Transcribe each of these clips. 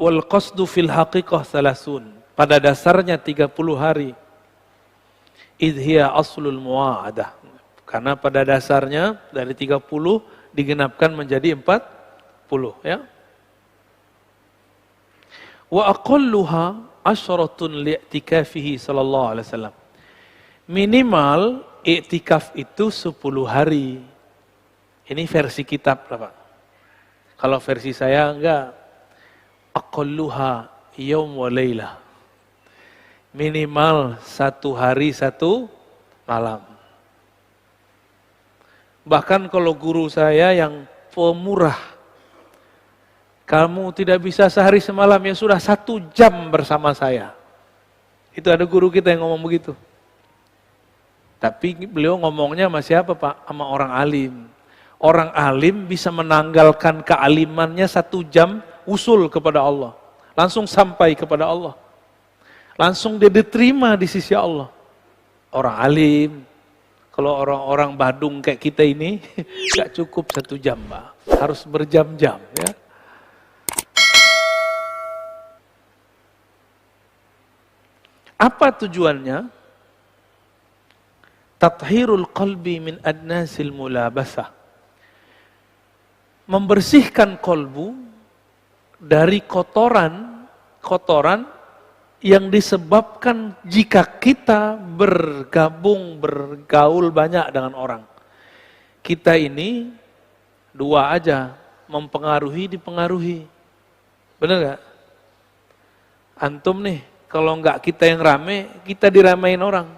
Wal qasdu fil haqiqah salasun. Pada dasarnya 30 hari. Idh hiya aslul muwa'adah. Karena pada dasarnya dari 30 digenapkan menjadi 40, ya. Wa aqalluha asyaratun li'tikafihi sallallahu alaihi wasallam. Minimal i'tikaf itu 10 hari. Ini versi kitab, Pak. Kalau versi saya enggak. Aqalluha yaum wa laylah. Minimal 1 hari 1 malam. Bahkan kalau guru saya yang pemurah, kamu tidak bisa sehari semalam, ya sudah 1 jam bersama saya. Itu ada guru kita yang ngomong begitu. Tapi beliau ngomongnya sama siapa, Pak? Sama orang alim. Orang alim bisa menanggalkan kealimannya 1 jam, usul kepada Allah. Langsung sampai kepada Allah. Langsung dia diterima di sisi Allah. Orang alim. Kalau orang-orang Badung kayak kita ini, gak cukup 1 jam, Pak. Harus berjam-jam, ya. Apa tujuannya? Tathhirul qalbi min adnasil mulabasah. Membersihkan kolbu dari kotoran yang disebabkan jika kita bergaul banyak dengan orang. Kita ini 2 aja, mempengaruhi, dipengaruhi. Benar gak? Antum nih, kalau enggak kita yang rame, kita diramain orang.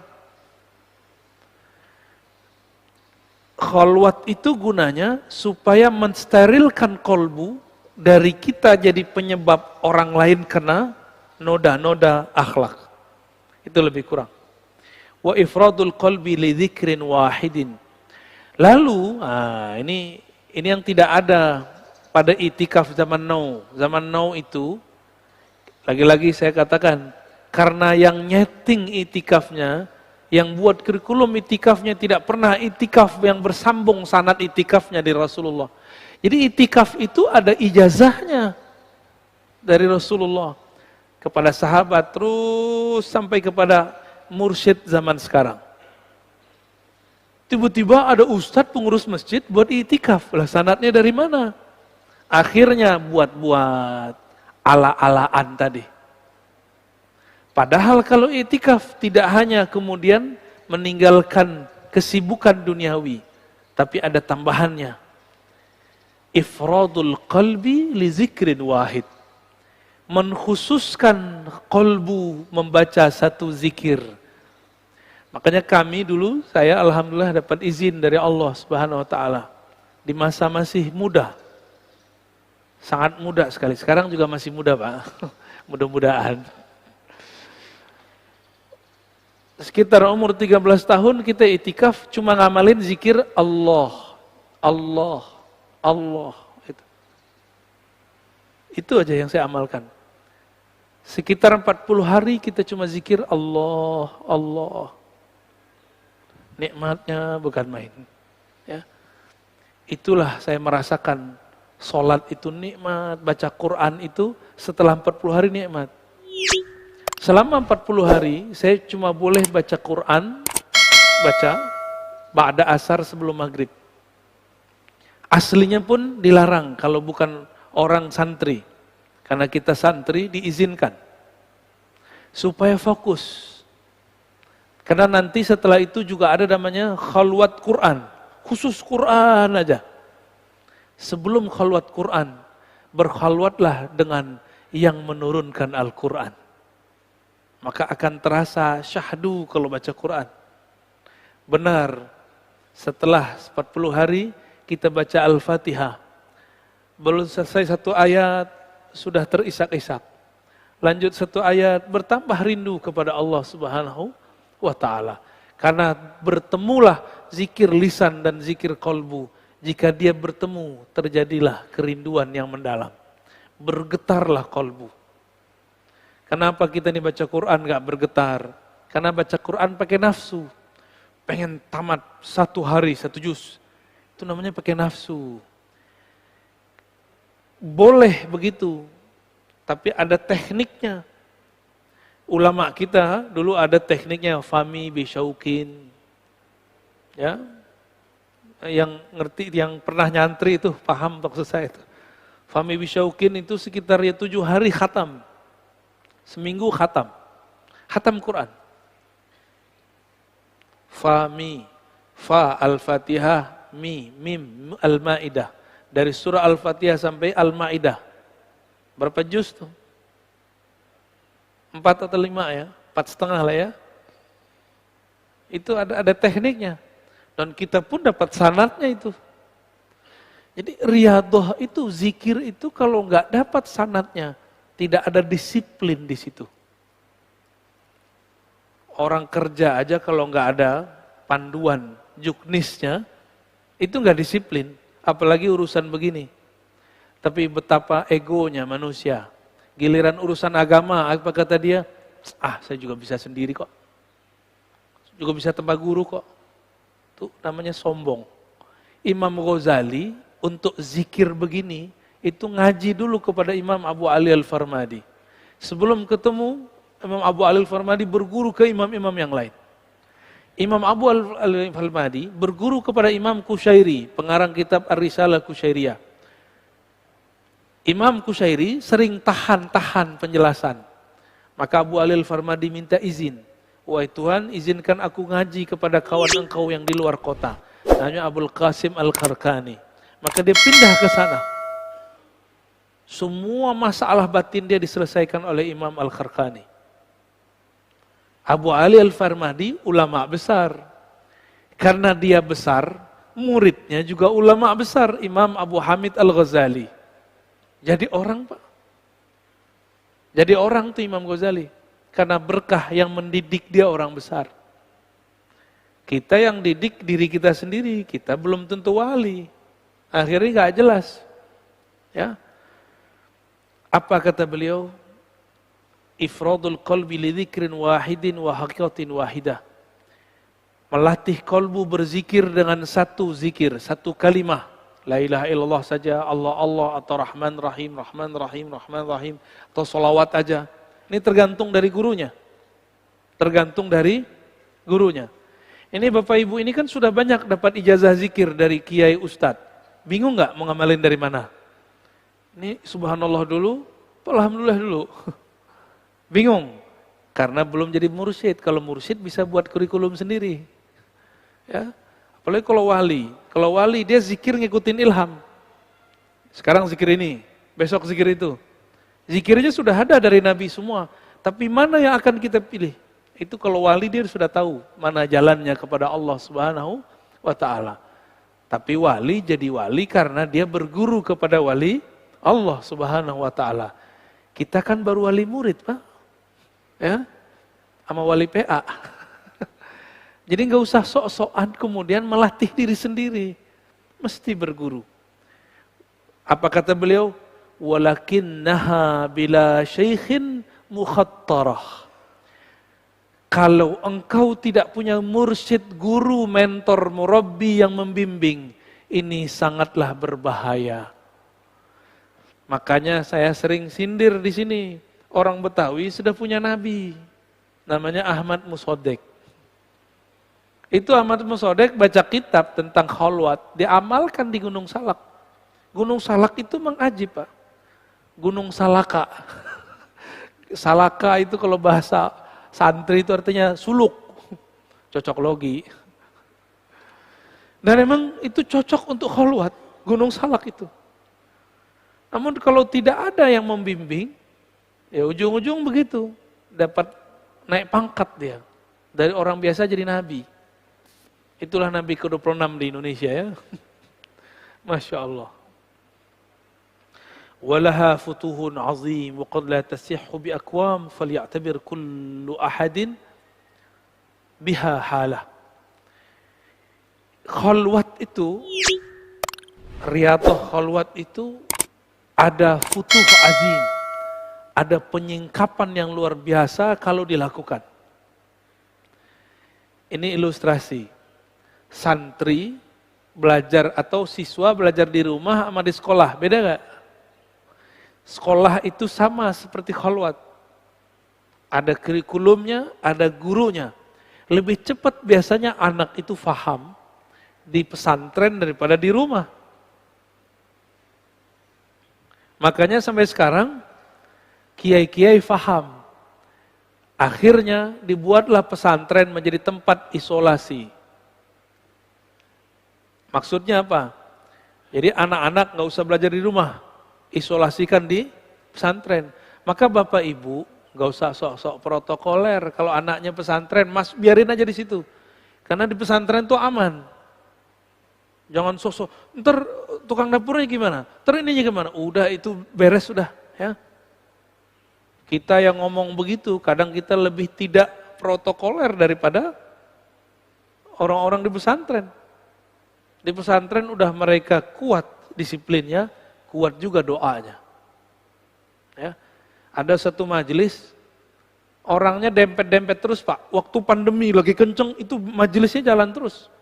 Khalwat itu gunanya supaya mensterilkan kolbu dari kita jadi penyebab orang lain kena noda-noda akhlak. Itu lebih kurang. Wa ifradul qalbi li dzikrin wahidin. Lalu, ini yang tidak ada pada itikaf zaman now. Zaman now itu, lagi-lagi saya katakan, karena yang nyeting itikafnya, yang buat kurikulum itikafnya tidak pernah itikaf yang bersambung sanad itikafnya di Rasulullah. Jadi itikaf itu ada ijazahnya dari Rasulullah kepada sahabat terus sampai kepada mursyid zaman sekarang. Tiba-tiba ada ustadz pengurus masjid buat itikaf. Lah sanadnya dari mana? Akhirnya buat-buat ala-alaan tadi. Padahal kalau itikaf tidak hanya kemudian meninggalkan kesibukan duniawi, tapi ada tambahannya. Ifradul qalbi li zikrin wahid. Menkhususkan kolbu membaca 1 zikir. Makanya kami dulu, saya alhamdulillah dapat izin dari Allah Subhanahu wa taala di masa masih muda. Sangat muda sekali. Sekarang juga masih muda, Pak. Mudah-mudahan. Sekitar umur 13 tahun kita itikaf cuma ngamalin zikir Allah. Allah. Allah. Itu aja yang saya amalkan. Sekitar 40 hari kita cuma zikir Allah, Allah. Nikmatnya bukan main. Ya. Itulah saya merasakan sholat itu nikmat, baca Quran itu setelah 40 hari nikmat. Selama 40 hari saya cuma boleh baca Quran, baca ba'da asar sebelum maghrib. Aslinya pun dilarang kalau bukan orang santri. Karena kita santri diizinkan. Supaya fokus. Karena nanti setelah itu juga ada namanya khalwat Quran. Khusus Quran aja. Sebelum khalwat Quran, berkhalwatlah dengan yang menurunkan Al-Quran. Maka akan terasa syahdu kalau baca Quran. Benar, setelah 40 hari, kita baca Al-Fatihah. Belum selesai 1 ayat, sudah terisak-isak. Lanjut 1 ayat, bertambah rindu kepada Allah Subhanahu wa ta'ala. Karena bertemulah zikir lisan dan zikir kolbu. Jika dia bertemu, terjadilah kerinduan yang mendalam. Bergetarlah kolbu. Kenapa kita ini baca Quran gak bergetar? Karena baca Quran pakai nafsu. Pengen tamat 1 hari, 1 juz. Itu namanya pakai nafsu. Boleh begitu. Tapi ada tekniknya. Ulama kita dulu ada tekniknya, Fahmi Bisyaukin. Ya. Yang ngerti, yang pernah nyantri itu paham maksud saya itu. Fahmi Bisyaukin itu sekitar 7 hari khatam. Seminggu khatam. Khatam Quran. Fahmi, Fa Al-Fatihah, Mim Al-Maidah. Dari surah Al-Fatihah sampai Al-Maidah. Berapa juz tuh? 4 atau 5 ya? 4,5 lah ya. Itu ada tekniknya. Dan kita pun dapat sanadnya itu. Jadi riyadhah itu, zikir itu kalau nggak dapat sanadnya, tidak ada disiplin di situ. Orang kerja aja kalau nggak ada panduan juknisnya, itu nggak disiplin. Apalagi urusan begini. Tapi betapa egonya manusia. Giliran urusan agama, apa kata dia? Saya juga bisa sendiri kok. Juga bisa tanpa guru kok. Itu namanya sombong. Imam Ghazali untuk zikir begini, itu ngaji dulu kepada Imam Abu Ali Al-Farmadi. Sebelum ketemu, Imam Abu Ali Al-Farmadi berguru ke imam-imam yang lain. Imam Abu Ali Al-Farmadi berguru kepada Imam Kushairi, pengarang kitab Ar-Risalah Kushairiyah. Imam Kushairi sering tahan penjelasan. Maka Abu Ali Al-Farmadi minta izin. Wahai Tuhan, izinkan aku ngaji kepada kawan engkau yang di luar kota. Namanya Abul Qasim Al-Kharkani. Maka dia pindah ke sana. Semua masalah batin dia diselesaikan oleh Imam Al-Kharkani. Abu Ali Al-Farmadi ulama besar. Karena dia besar, muridnya juga ulama besar. Imam Abu Hamid Al-Ghazali. Jadi orang Pak. Jadi orang tuh Imam Ghazali. Karena berkah yang mendidik dia orang besar. Kita yang didik diri kita sendiri, kita belum tentu wali. Akhirnya gak jelas. Ya. Apa kata beliau? Ifradul qalbi li dzikrin wahidin wa haqiqatin wahidah. Melatih kolbu berzikir dengan satu zikir, satu kalimah. La ilaha illallah saja, Allah Allah atau Rahman Rahim, Rahman Rahim, Rahman Rahim, atau solawat aja. Ini tergantung dari gurunya. Tergantung dari gurunya. Ini Bapak Ibu ini kan sudah banyak dapat ijazah zikir dari kiai ustadz. Bingung nggak mau ngamalin dari mana? Ini subhanallah dulu, alhamdulillah dulu. Bingung. Karena belum jadi mursyid. Kalau mursyid bisa buat kurikulum sendiri. Ya. Apalagi kalau wali. Kalau wali dia zikir ngikutin ilham. Sekarang zikir ini, besok zikir itu. Zikirnya sudah ada dari Nabi semua. Tapi mana yang akan kita pilih? Itu kalau wali dia sudah tahu mana jalannya kepada Allah Subhanahu wa ta'ala. Tapi wali jadi wali karena dia berguru kepada wali Allah Subhanahu wa ta'ala. Kita kan baru wali murid, Pak. Ya. Sama wali PA. Jadi nggak usah sok-sokan kemudian melatih diri sendiri. Mesti berguru. Apa kata beliau? Walakinnaha bila syaikhin mukhattarah. Kalau engkau tidak punya mursyid, guru, mentor, murabbi yang membimbing, ini sangatlah berbahaya. Makanya saya sering sindir di sini. Orang Betawi sudah punya nabi. Namanya Ahmad Musodek. Itu Ahmad Musodek baca kitab tentang khalwat, diamalkan di Gunung Salak. Gunung Salak itu mengajib, Pak. Gunung Salaka. Salaka itu kalau bahasa santri itu artinya suluk. Cocok logi. Dan memang itu cocok untuk khalwat, Gunung Salak itu. Namun kalau tidak ada yang membimbing, ya ujung-ujung begitu. Dapat naik pangkat dia. Dari orang biasa jadi nabi. Itulah Nabi ke-26 di Indonesia ya. Masya Allah. Walaha futuhun azim wa qad la tasihhu bi aqwam falya'tabir kullu ahadin biha halah. Khalwat itu, riyadhah khalwat itu ada futuh azim. Ada penyingkapan yang luar biasa kalau dilakukan. Ini ilustrasi. Santri belajar atau siswa belajar di rumah sama di sekolah, beda gak? Sekolah itu sama seperti khalwat. Ada kurikulumnya, ada gurunya. Lebih cepat biasanya anak itu faham di pesantren daripada di rumah. Makanya sampai sekarang kiai-kiai faham. Akhirnya dibuatlah pesantren menjadi tempat isolasi. Maksudnya apa? Jadi anak-anak nggak usah belajar di rumah, isolasikan di pesantren. Maka Bapak Ibu nggak usah sok-sok protokoler. Kalau anaknya pesantren, Mas biarin aja di situ. Karena di pesantren itu aman. Jangan sok-sok. Ntar tukang dapurnya gimana? Ntar ininya gimana? Udah itu beres sudah. Ya. Kita yang ngomong begitu, kadang kita lebih tidak protokoler daripada orang-orang di pesantren. Di pesantren udah mereka kuat disiplinnya, kuat juga doanya. Ya. Ada satu majelis, orangnya dempet-dempet terus Pak. Waktu pandemi lagi kenceng, itu majelisnya jalan terus.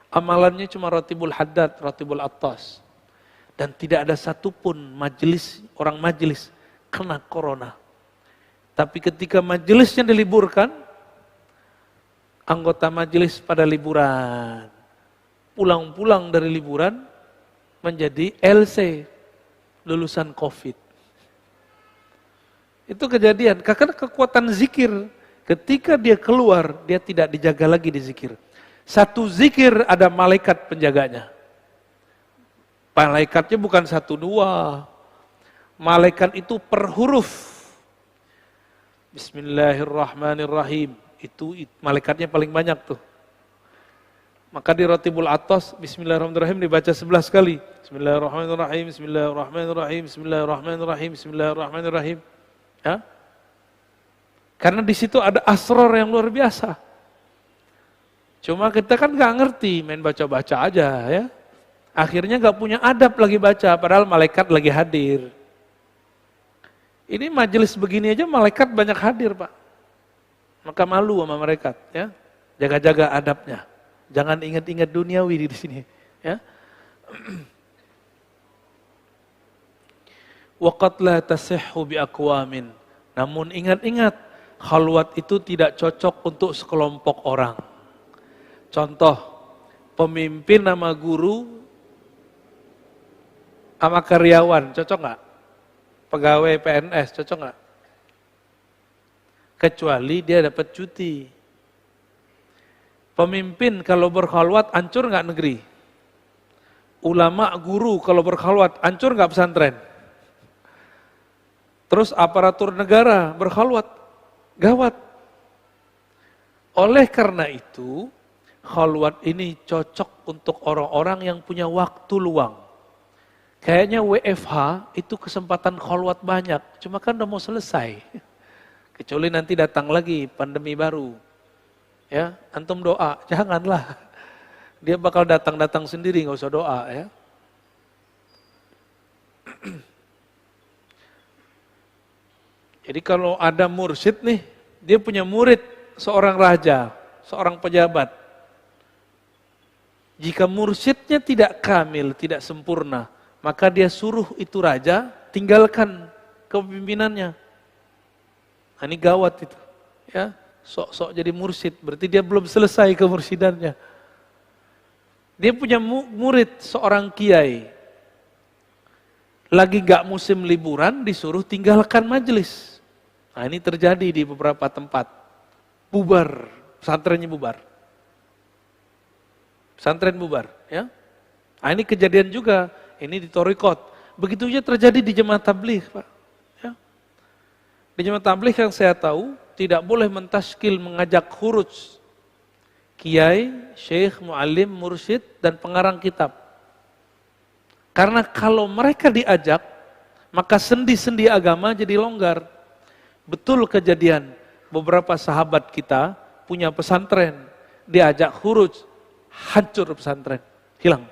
Amalannya cuma rotibul haddad, rotibul attas. Dan tidak ada satupun majelis, orang majelis kena corona. Tapi ketika majelisnya diliburkan, anggota majelis pada liburan. Pulang-pulang dari liburan menjadi LC, lulusan COVID. Itu kejadian, karena kekuatan zikir. Ketika dia keluar, dia tidak dijaga lagi di zikir. Satu zikir ada malaikat penjaganya. Malaikatnya bukan 1, 2. Malaikat itu per huruf. Bismillahirrahmanirrahim. Itu malaikatnya paling banyak tuh. Maka di rotibul atas, Bismillahirrahmanirrahim dibaca 11 kali. Bismillahirrahmanirrahim, Bismillahirrahmanirrahim, Bismillahirrahmanirrahim, Bismillahirrahmanirrahim. Ya? Karena di situ ada asror yang luar biasa. Cuma kita kan nggak ngerti, main baca-baca aja ya. Akhirnya nggak punya adab lagi baca, padahal malaikat lagi hadir. Ini majelis begini aja malaikat banyak hadir Pak. Maka malu sama malaikat ya. Jaga-jaga adabnya. Jangan ingat-ingat duniawi di sini ya. Waqad la tasihhu bi aqwamin. Namun ingat-ingat, khalwat itu tidak cocok untuk sekelompok orang. Contoh, pemimpin sama guru sama karyawan, cocok nggak? Pegawai PNS, cocok nggak? Kecuali dia dapat cuti. Pemimpin kalau berkhalwat, hancur nggak negeri? Ulama, guru kalau berkhalwat, hancur nggak pesantren? Terus aparatur negara berkhalwat, gawat. Oleh karena itu, khalwat ini cocok untuk orang-orang yang punya waktu luang. Kayaknya WFH itu kesempatan khalwat banyak, cuma kan udah mau selesai. Kecuali nanti datang lagi pandemi baru. Ya, antum doa, janganlah. Dia bakal datang-datang sendiri, nggak usah doa ya. Jadi kalau ada mursyid nih, dia punya murid seorang raja, seorang pejabat. Jika mursyidnya tidak kamil, tidak sempurna, maka dia suruh itu raja tinggalkan kepemimpinannya. Nah, ini gawat itu. Ya, sok-sok jadi mursyid, berarti dia belum selesai kemursidannya. Dia punya murid seorang kiai. Lagi gak musim liburan, disuruh tinggalkan majelis. Nah, ini terjadi di beberapa tempat. Bubar, pesantrennya bubar. Pesantren bubar, ya. Nah, ini kejadian juga, ini di Thariqat. Begitu saja terjadi di jemaah tabligh, Pak. Ya. Di jemaah tabligh yang saya tahu, tidak boleh mentaskil mengajak khuruj kiai, syekh, muallim, mursyid, dan pengarang kitab. Karena kalau mereka diajak, maka sendi-sendi agama jadi longgar. Betul kejadian, beberapa sahabat kita punya pesantren, diajak khuruj, hancur pesantren, hilang.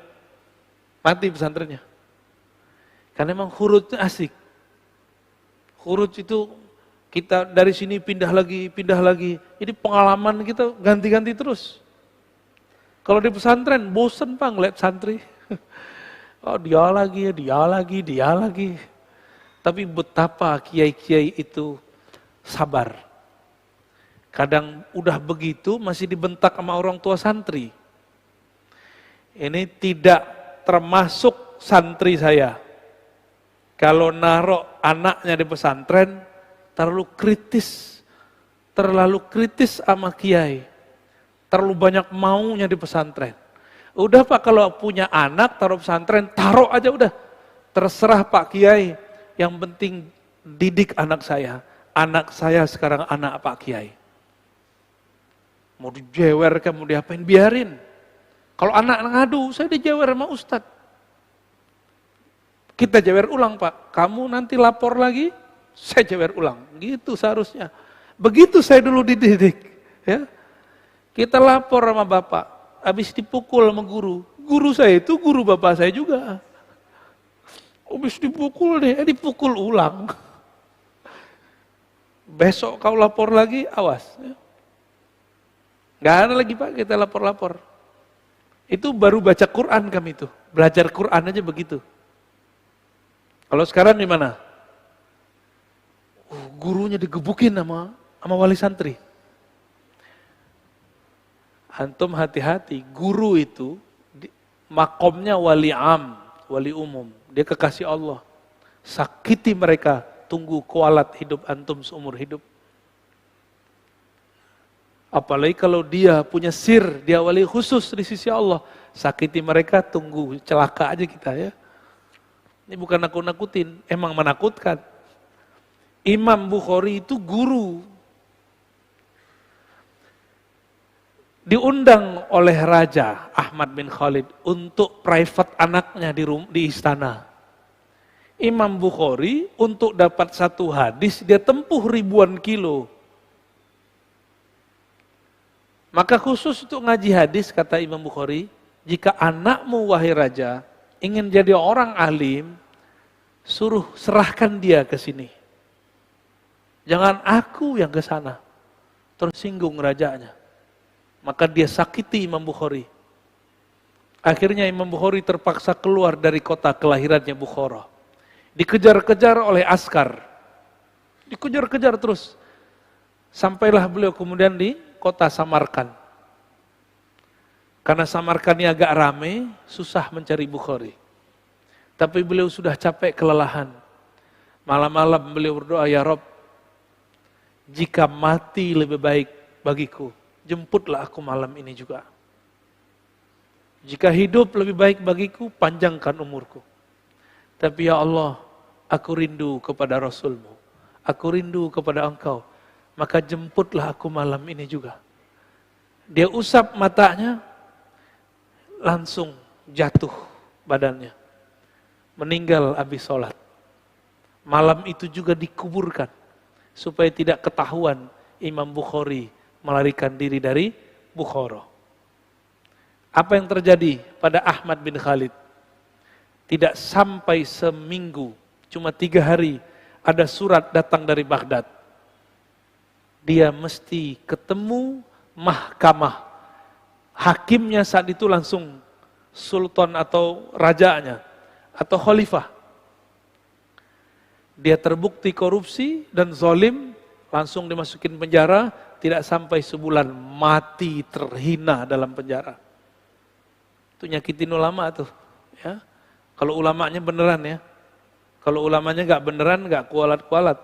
Mati pesantrennya. Karena memang khuruj itu asik. Khuruj itu kita dari sini pindah lagi. Jadi pengalaman kita ganti-ganti terus. Kalau di pesantren, bosen Pak ngeliat santri. Oh dia lagi. Tapi betapa kiai-kiai itu sabar. Kadang udah begitu masih dibentak sama orang tua santri. Ini tidak termasuk santri saya. Kalau naruh anaknya di pesantren, terlalu kritis sama kiai. Terlalu banyak maunya di pesantren. Udah Pak, kalau punya anak taruh pesantren, taruh aja udah. Terserah Pak Kiai, yang penting didik anak saya. Anak saya sekarang anak Pak Kiai. Mau dijewer kan, mau diapain, biarin. Kalau anak ngadu, saya dijewer sama Ustadz. Kita jewer ulang Pak, kamu nanti lapor lagi, saya jewer ulang. Gitu seharusnya. Begitu saya dulu dididik. Ya. Kita lapor sama Bapak, habis dipukul sama guru. Guru saya itu guru bapak saya juga. Habis dipukul dipukul ulang. Besok kau lapor lagi, awas. Gak ada lagi Pak, kita lapor-lapor. Itu baru baca Quran kami itu. Belajar Quran aja begitu. Kalau sekarang di mana? Gurunya digebukin sama wali santri. Antum hati-hati, guru itu makomnya wali am, wali umum. Dia kekasih Allah. Sakiti mereka, tunggu kualat hidup antum seumur hidup. Apalagi kalau dia punya sir, dia wali khusus di sisi Allah. Sakiti mereka, tunggu celaka aja kita ya. Ini bukan nakut-nakutin, emang menakutkan. Imam Bukhari itu guru. Diundang oleh Raja Ahmad bin Khalid untuk private anaknya di istana. Imam Bukhari untuk dapat satu hadis dia tempuh ribuan kilo. Maka khusus untuk ngaji hadis kata Imam Bukhari, jika anakmu wahai raja ingin jadi orang alim, suruh serahkan dia ke sini. Jangan aku yang ke sana. Tersinggung rajanya. Maka dia sakiti Imam Bukhari. Akhirnya Imam Bukhari terpaksa keluar dari kota kelahirannya Bukhara. Dikejar-kejar oleh askar. Dikejar-kejar terus. Sampailah beliau kemudian di kota Samarkand. Karena Samarkand ini agak ramai, susah mencari Bukhari. Tapi beliau sudah capek, kelelahan. Malam-malam beliau berdoa, ya Rob, jika mati lebih baik bagiku, jemputlah aku malam ini juga. Jika hidup lebih baik bagiku, panjangkan umurku. Tapi ya Allah, aku rindu kepada Rasulmu. Aku rindu kepada Engkau. Maka jemputlah aku malam ini juga. Dia usap matanya, langsung jatuh badannya. Meninggal habis sholat. Malam itu juga dikuburkan. Supaya tidak ketahuan Imam Bukhari melarikan diri dari Bukhara. Apa yang terjadi pada Ahmad bin Khalid? Tidak sampai seminggu, cuma 3 hari, ada surat datang dari Baghdad. Dia mesti ketemu mahkamah. Hakimnya saat itu langsung sultan atau rajanya, atau khalifah. Dia terbukti korupsi dan zalim, langsung dimasukin penjara. Tidak sampai sebulan, mati terhina dalam penjara. Itu nyakitin ulama tuh. Ya. Kalau ulamanya beneran ya. Kalau ulamanya nggak beneran, nggak kualat-kualat.